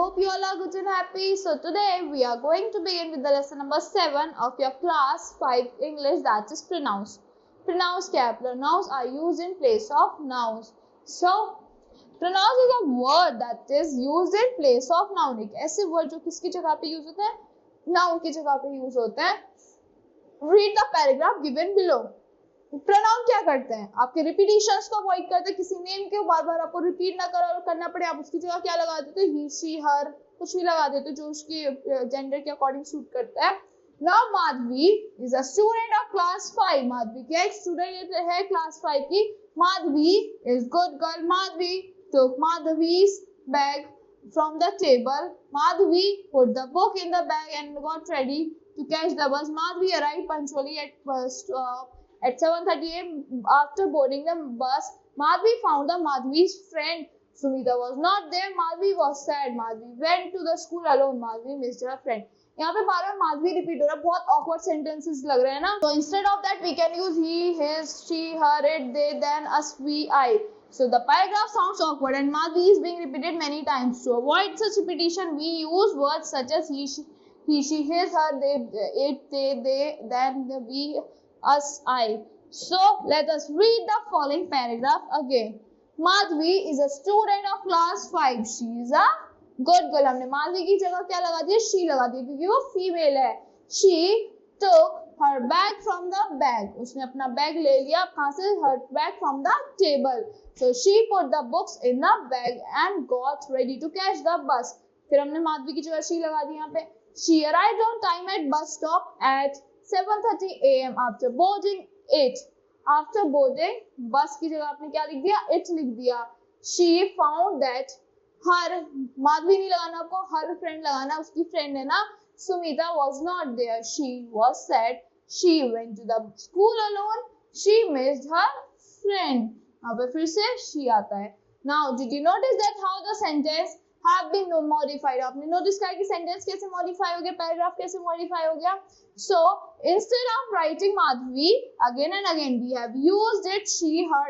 hope you all are good and happy. So today we are going to begin with the lesson number 7 of your class 5 English, that is pronouns. Pronouns क्या है? Pronouns are used in place of nouns. So pronouns is a word that is used in place of noun. एक ऐसे word जो किसकी जगह पे use होता है? Noun की जगह पे यूज होता है. Read the paragraph given below. Pronoun क्या करते हैं? आपके रिपीटिशंस को अवॉइड करते हैं. किसी नेम के बार बार आपको रिपीट ना करना पड़े, आप उसकी जगह क्या लगा देते हो? ही, शी, हर, कुछ भी लगा देते हो जो उसकी जेंडर के अकॉर्डिंग सूट करता है. Now Madhavi is a student of class 5. Madhavi क्या एक स्टूडेंट है क्लास 5 की. Madhavi is good girl. Madhavi took Madhavi's bag from the table. Madhavi put the book in the bag and got ready to catch the bus. Madhavi arrived punctually at bus stop at 7:30 a.m. After boarding the bus, Madhavi found that Madhavi's friend Sumita was not there. Madhavi was sad. Madhavi went to the school alone. Madhavi missed her friend. यहाँ पे बार बार Madhavi repeat हो रहा है. बहुत awkward sentences लग रहे हैं ना. So instead of that we can use he, his, she, her, it, they, then, us, we, I. So the paragraph sounds awkward and Madhavi is being repeated many times. To avoid such repetition, we use words such as he, she, his, her, they, it, they, then, we, us, I. So let us read the following paragraph again. Madhavi is a student of class 5. She is a good girl. हमने माधवी की जगह क्या लगा दिया? She लगा दिया क्योंकि वो फीमेल है. She took her bag from the bag. उसने अपना बैग ले लिया. कहाँ से? Her bag from the table. So she put the books in the bag and got ready to catch the bus. फिर हमने माधवी की जगह she लगा दी यहाँ पे. She arrived on time at bus stop at 7:30 a.m. after boarding it. After boarding, bus की जगह आपने क्या लिख दिया? It लिख दिया. She found that her, Madhavi नहीं लगाना आपको, her friend लगाना, उसकी friend है ना, Sumita was not there. She was sad. She went to the school alone. She missed her friend. यहाँ पे फिर से she आता है. Now, did you notice that how the sentence have been modified? आपने notice किया कि sentence कैसे modify हो गया, paragraph कैसे modify हो गया? So instead of writing Madhavi again and again, we have used it she, her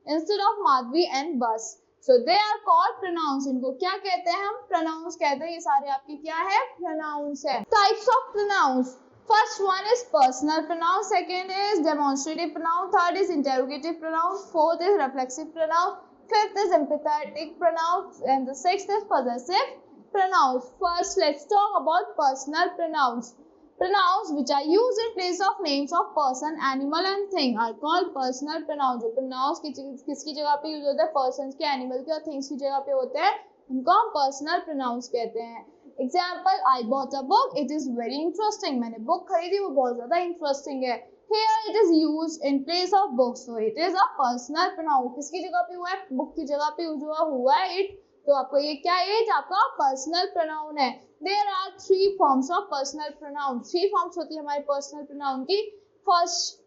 instead of Madhavi and bus. So they are called pronouns. इनको क्या कहते हैं हम? Pronouns कहते हैं. ये सारे आपके क्या है? Pronouns है. Types of pronouns. First one is personal pronoun. Second is demonstrative pronoun. Third is interrogative pronoun. Fourth is reflexive pronoun. Fifth is empathetic pronoun. And the sixth is possessive pronouns. First, let's talk about personal pronouns. Pronouns which are used in place of names of person, animal and thing are called personal pronouns. जो pronouns किसकी जगह पे use होता है? persons के, animal के और things की जगह पे होते हैं, उनको हम personal pronouns कहते हैं. Example, I bought a book. It is very interesting. मैंने book खरीदी, वो बहुत ज़्यादा interesting है. Here it is used in place of book, so it is a personal pronoun. किसकी जगह पे हुआ है? book की जगह पे यूज हुआ है it. तो आपको ये क्या है? आपका personal pronoun है. There are 3 forms of personal pronoun. 3 forms होती है हमारे personal pronoun की. First,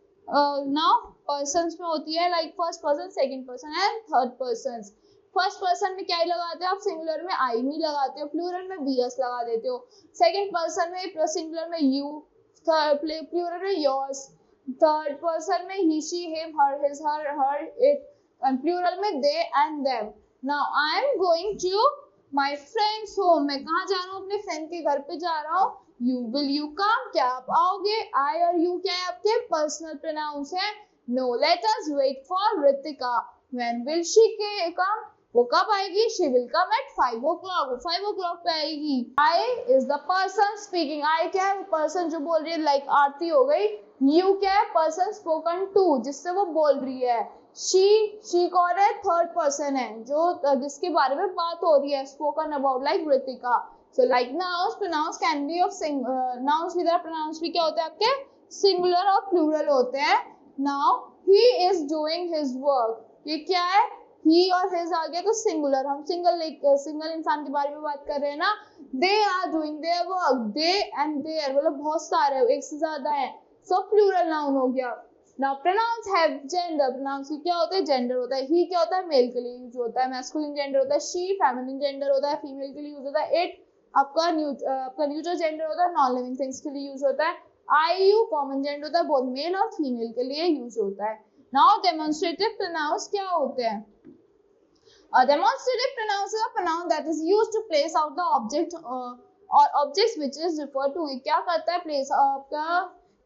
now persons में होती है like first person, second person and third persons. First person में क्या ही लगाते हो आप? सिंगुलर में I me लगाते हो, प्लूरल में VS लगा देते हो. Second person में सिंगुलर में you, प्लूरल में yours. Third person में he, she, him, her, his, her, it, and plural में they and them. Now I am going to my friend's home. मैं कहाँ जा रहा हूँ? अपने फ्रेंड के घर पे जा रहा हूँ. You, will you come? क्या आप आओगे? I और you क्या है आपके personal pronouns हैं? No, let us wait for Ritika. When will she come? वो कब आएगी? She will come at 5 o'clock. वो 5 o'clock पे आएगी. I is the person speaking. I क्या है? वो person जो बोल रही है, like आरती हो गई. You क्या है? person spoken to, जिससे वो बोल रही है. She कौन है? थर्ड पर्सन है जो जिसके बारे में बात हो रही है. Spoken about like Ritika. So like nouns, pronouns can be of nouns की तरह pronouns भी क्या होते हैं आपके? Singular और plural होते हैं. Now he is doing his work. ये क्या है? He और his आ गया तो singular. हम single इंसान के बारे में बात कर रहे हैं ना. They are doing their work. They and their मतलब बहुत सारे, एक से ज्यादा है. So plural noun हो गया. Now pronouns have gender. Pronouns की क्या होता है? Gender होता है. He क्या होता है? Male के लिए यूज होता है. Masculine gender होता है. She feminine gender होता है. Female के लिए यूज होता है. It आपका neutral gender होता है. Non living things के लिए यूज होता है. I, you common gender होता है. Both male और female के लिए यूज होता है. Now demonstrative pronouns क्या होते हैं? A demonstrative pronoun is a pronoun that is used to place out the object or objects which is referred to. ये क्या करता है? Place आपका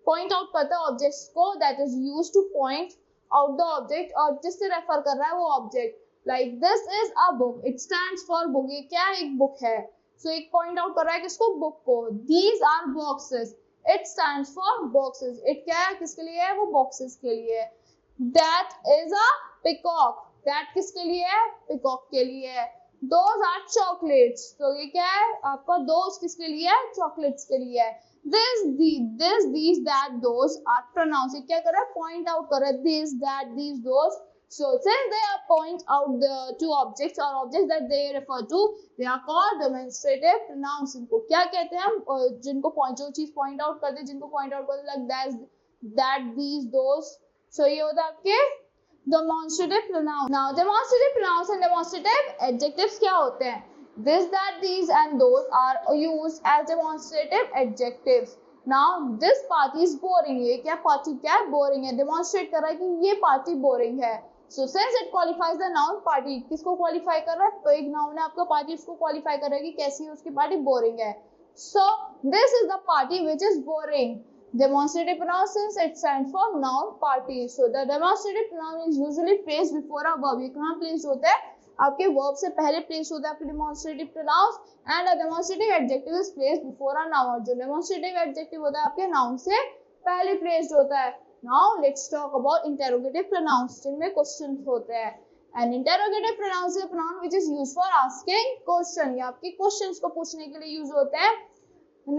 point out करता है objects को, that is used to point out the object, और जिससे रेफर कर रहा है वो object. Like this is a book. It stands for book. ये क्या है? एक book है. So एक point out कर रहा है किसको? book को. These are boxes. It stands for boxes. It क्या है? किसके लिए है? वो boxes के लिए है. That is a peacock. That किसके लिए है? Peacock के लिए है. Those are chocolates. तो ये क्या है? आपका those किसके लिए है? Chocolates के लिए है. This, these, that, those are pronouns. ये क्या कर रहा है? Point out कर रहा है. This, that, these, those. So since they are point out the two objects or objects that they refer to, they are called demonstrative pronouns. इनको क्या कहते हैं हम? जिनको जो चीज point out करते हैं, जिनको point out करते हैं, like that, these, those. So ये होता है आपके demonstrative pronoun. Now demonstrative pronouns and demonstrative adjectives क्या होते हैं? This, that, these and those are used as demonstrative adjectives. Now this party is boring. ये क्या party क्या है? Boring है. Demonstrate कर रहा है कि ये party boring है. So since it qualifies the noun party, किसको qualify कर रहा है? तो एक noun है आपका party, उसको qualify कर रहा है कि कैसी है उसकी party? Boring है. So this is the party which is boring. Demonstrative pronoun, since it stands for noun party. So the demonstrative pronoun is usually placed before a verb. ये कहाँ placed होता है? आपके verb से पहले placed होता है आपके demonstrative pronouns, and a demonstrative adjective is placed before a noun. और जो demonstrative adjective होता है आपके noun से पहले placed होता है. Now let's talk about interrogative pronouns, जिनमें questions होते हैं. An interrogative pronoun is a pronoun which is used for asking question. ये आपके questions को पूछने के लिए use होते हैं.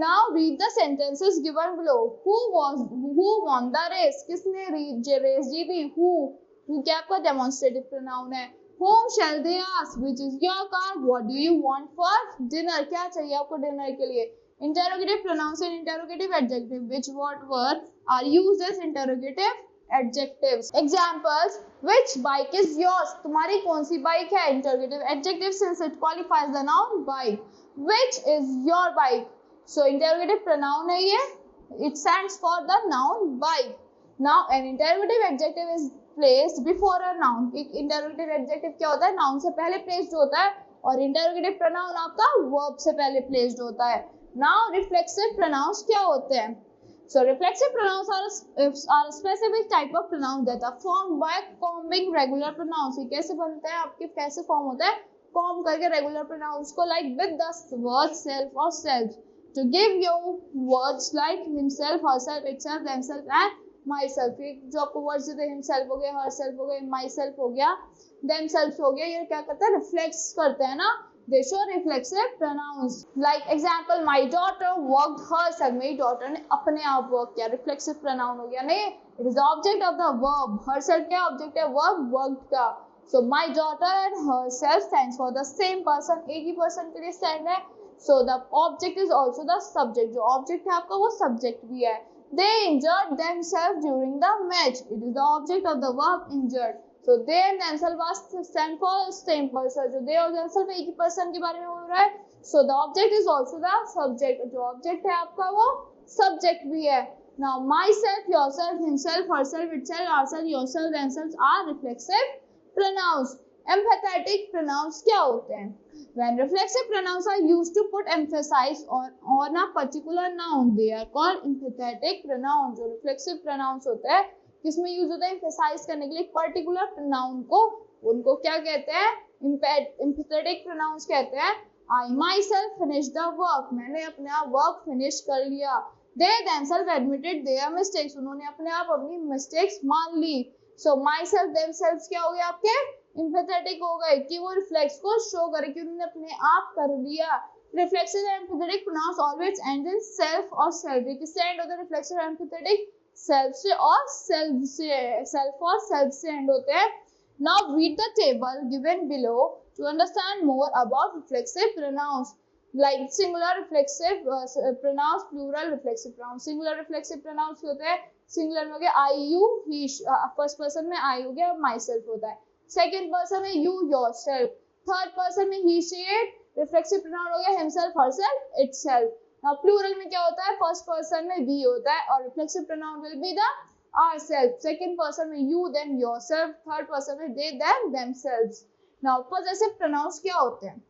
Now read the sentences given below. Who won the race? किसने रेस जीती? Who क्या आपका demonstrative pronoun है. Whom shall they ask? Which is your car? What do you want for dinner? क्या चाहिए आपको dinner के लिए? Interrogative pronouns and interrogative adjective. Which word are used as interrogative adjectives? Examples: which bike is yours? तुम्हारी कौन सी bike है? Interrogative adjective since it qualifies the noun bike. Which is your bike? So interrogative pronoun है ये. It stands for the noun bike. Now an interrogative adjective is placed before a noun. एक interrogative adjective क्या होता है? Noun से पहले placed होता है, और interrogative pronoun आपका verb से पहले placed होता है. Now reflexive pronouns क्या होते हैं? So reflexive pronouns are a specific type of pronouns that are formed by combing regular pronouns. ये कैसे बनते हैं? आपके कैसे form होता है? Comb करके regular pronouns को like with the word self or self to give you words like himself, herself, itself, themselves and myself. जो आपको words देते हैं himself हो गया, herself हो गया, myself हो गया, themselves हो गया, ये क्या करता है? Reflects करते हैं ना. They show reflexive pronouns. Like example, my daughter worked herself. मेरी daughter ने अपने आप work किया. Reflexive pronoun हो गया. नहीं, it is the object of the verb. Herself क्या object है? Verb worked का. So my daughter and herself stands for the same person. एक ही person के लिए stand है. So the object is also the subject. जो object है आपका वो subject भी है. They injured themselves during the match. It is the object of the verb injured. So they and themselves stand for same person. जो they और themselves एक ही person के बारे में बोल रहा है. So the object is also the subject. जो object है आपका वो subject भी है. Now myself, yourself, himself, herself, itself, ourselves, yourself, themselves are reflexive pronouns. Empathetic pronouns क्या होते हैं? When reflexive pronouns are used to put emphasis on a particular noun, they are called empathetic pronouns. जो reflexive pronouns होते हैं किसमें use होता है? emphasize करने के लिए पर्टिकुलर pronoun को, उनको क्या कहते हैं? empathetic pronouns कहते हैं. I myself finished the work. मैंने अपना work finish कर लिया. They themselves admitted their mistakes. उन्होंने अपने आप अपनी mistakes मान ली. So myself themselves क्या हो गया आपके? empathetic हो गए कि वो reflex को show करे कि उन्होंने अपने आप कर लिया. Reflexive and empathetic pronouns always end in self or self. किससे end होता है reflexive and empathetic? Self से और self से. Self और self से end होते हैं. Now read the table given below to understand more about reflexive pronouns. Like singular reflexive pronouns, plural reflexive pronouns. Singular reflexive pronouns होते हैं singular में हो गया I, you, he. First person में I हो गया, myself होता है. Second person में you, yourself. Third person में he, she, it. Reflexive pronoun हो गया himself, herself, itself. Now plural में क्या होता है? First person में we होता है, और reflexive pronoun will be the ourselves. Second person में you, then yourself. Third person में they, them, themselves. Now possessive pronouns क्या होते हैं?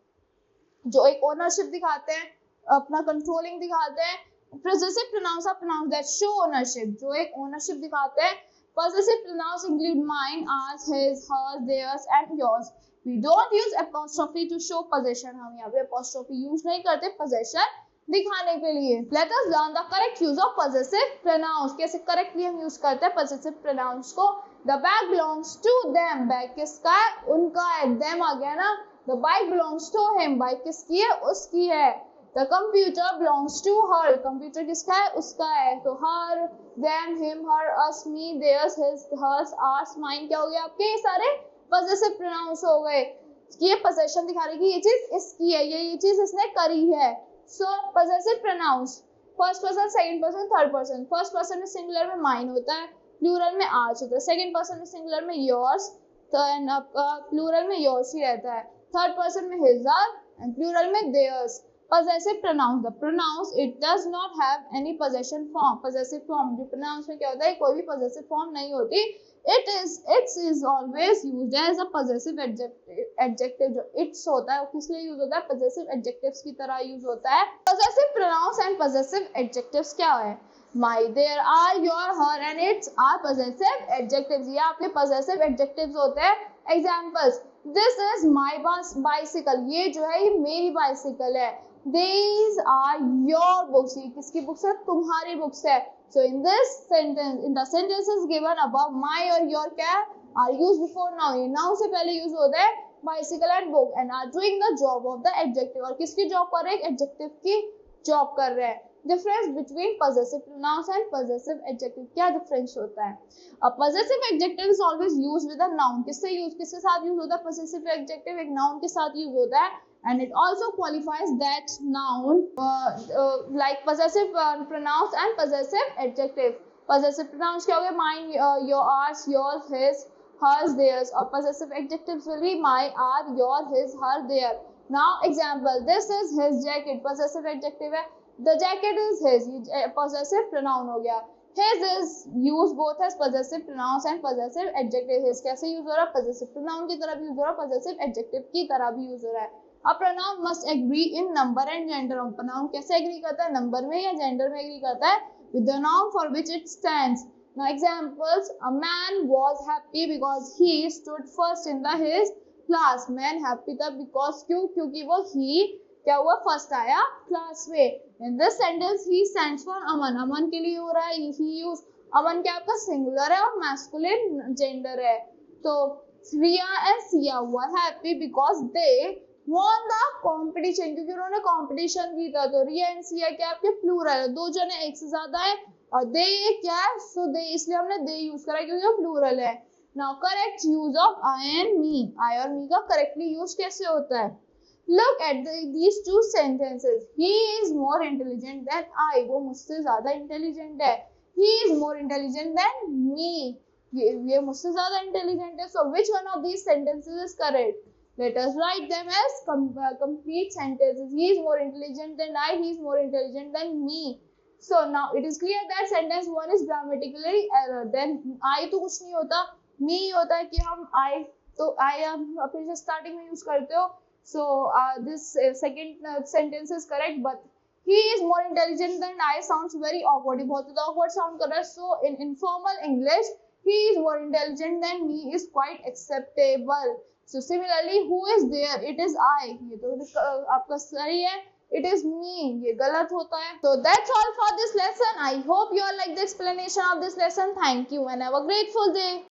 जो एक ओनरशिप दिखाते हैं, अपना कंट्रोलिंग दिखाते हैं. Possessive pronouns are pronouns that show ownership, जो एक ownership दिखाते हैं. Possessive pronouns include mine, ours, his, hers, theirs and yours. We don't use apostrophe to show possession. हम यहाँ पे apostrophe use नहीं करते possession दिखाने के लिए. Let us learn the correct use of possessive pronouns. कैसे correctly हम use करते हैं possessive pronouns को. The bag belongs to them. Bag किसका है? उनका है. Them आ गया ना. The bike belongs to him. Bike किसकी है? उसकी है. The computer belongs to her. Computer किसका है? उसका है. तो her, them, him, her, us, me, theirs, his, hers, ours, mine क्या हो गया आपके? ये सारे possessive pronouns हो गए. ये possession दिखा रही है कि ये चीज इसकी है, ये चीज इसने करी है. So possessive pronouns first person, second person, third person. First person में सिंगुलर में mine होता है, प्लूरल में ours होता है. सेकंड पर्सन में सिंगुलर में yours, प्लूरल में yours ही रहता है. थर्ड पर्सन में his, and plural में theirs. Possessive pronouns. The pronouns it does not have any possession form. Possessive form जो pronouns में क्या होता है, कोई भी possessive form नहीं होती. It is always used as a possessive adjective. जो its होता है वो किस लिए use होता है? Possessive adjectives की तरह use होता है. Possessive pronouns and possessive adjectives क्या है? My, their, are, your, her and its are possessive adjectives. ये आपके possessive adjectives होते हैं. Examples. This is my bicycle. ये जो है ये मेरी बाइसिकल है. These are your books. ये किसकी बुक्स है? तुम्हारी बुक्स है. So in this sentence, in the sentences given above, my और your क्या are used before noun. ये noun से पहले use होता है bicycle and book and are doing the job of the adjective. और किसकी job कर रहे हैं? Adjective की job कर रहे हैं. Difference between possessive pronouns and possessive adjective. क्या difference होता है? A possessive adjective is always used with a noun. किसके साथ use होता है? Possessive adjective एक noun के साथ use होता है. And it also qualifies that noun like possessive pronouns and possessive adjective. Possessive pronouns क्या हो गए? Mine, your, ours, yours, his, hers, theirs. और possessive adjectives will be my, our, your, his, her, their. Now example. This is his jacket. Possessive adjective है. The jacket is his. Possessive pronoun हो गया. His is used both as possessive pronouns and possessive adjective. His कैसे use हो रहा है? Possessive pronoun की तरह भी use हो रहा है, possessive adjective की तरह भी use हो रहा है. A pronoun must agree in number and gender. Pronoun कैसे agree करता है? Number में या gender में agree करता है? With the noun for which it stands. Now examples. A man was happy because he stood first in his class. Man happy था because क्यों? क्योंकि वो he क्या हुआ? First आया class में. In this sentence he stands for Aman. Aman के लिए हो रहा है he use. Aman क्या आपका singular है और masculine gender है. तो Riya and Sia were happy because they won the competition. क्योंकि उन्होंने competition जीता. तो Riya and Sia क्या आपके plural है, दो जने एक से ज्यादा है और they क्या है? So they इसलिए हमने they use करा क्योंकि वो plural है. Now correct use of I and me. I और me का correctly use कैसे होता है? Look at these two sentences. He is more intelligent than I. वो मुझसे ज्यादा intelligent है. He is more intelligent than me. ये मुझसे ज्यादा intelligent है. So which one of these sentences is correct? Let us write them as complete sentences. He is more intelligent than I. He is more intelligent than me. So now it is clear that sentence one is grammatically error. Then I तो कुछ नहीं होता, me होता है कि हम I तो I अपने starting में use करते हो. So this second sentence is correct, but he is more intelligent than I sounds very awkward. ये बहुत ज़्यादा awkward sound कर रहा है. So in informal English, he is more intelligent than me is quite acceptable. So similarly, who is there? It is I. ये तो आपका सही है. It is me. ये गलत होता है. So that's all for this lesson. I hope you all like the explanation of this lesson. Thank you and have a grateful day.